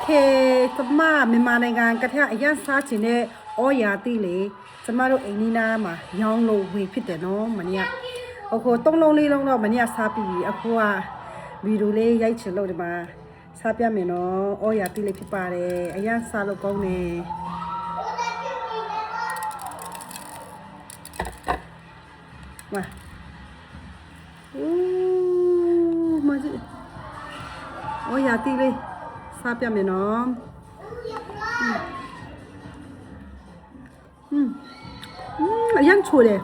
ကျမမြန်မာနိုင်ငံကထအရင်စားချင်တဲ့ဩရာတိလေကျမတို့အိမ်နီးနားမှာရောင်းလို့ဝေဖြစ်တယ်နော်မနေ့ကအခု3လုံး4လုံးတော့မနေ့ကစားပြီးအခုကဗီဒီယိုလေးရိုက်ချင်လို့ဒီမှာစားပြမယ်နော်ဩရာတိလေးဖြစ်ပါတယ်အရင်စားလို့ကောင်းတယ်哇，妈这，我压地嘞，啥边面喏，一样粗的，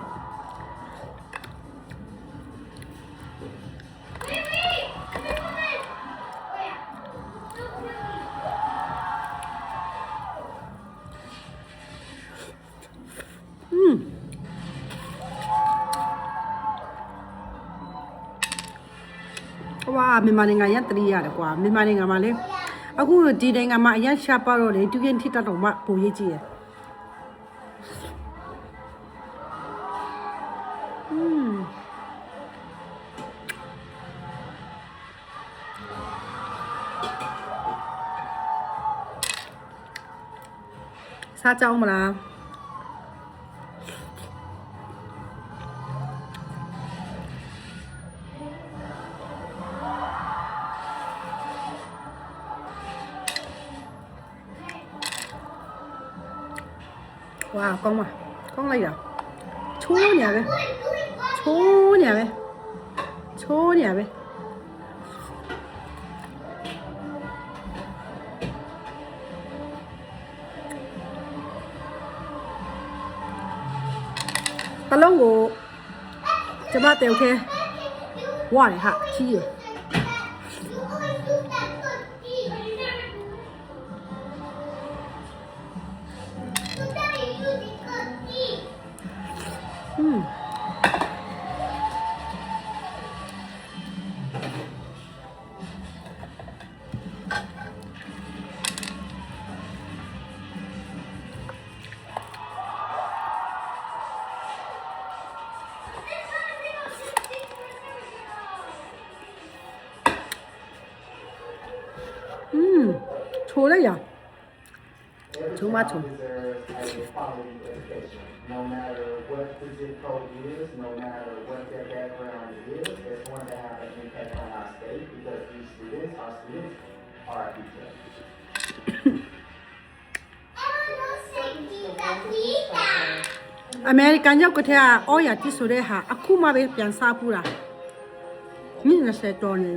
哇，မြန်မာနိုင်ငံရတရီရတယ်ကွာမြန်မာနိုင်ငံမှာလေအခုဒီနိုင်ငံမှာအရင်ရှားပါတော့လေတူရင်ထိတတ်တော့မှပိုရေးကြည့်ရစားကြအောင်မလား哇，講嘛，講嚟啦，搓你呗，搓你呗，搓你呗。ตะลงကိုကျမတဲโอเคဝါလေဟာချီးရချိုးလိုက်ရချိုးမချိုး No matter what the zip code is, no matter what their background is, it's going to have an impact on our state because these students, our students, are our future. အမေရိကန်ရောက်ကတည်းကဩရာတိဆိုတဲ့ဟာအခုမှပဲပြန်စားပူတာမြင့်20တော်နေ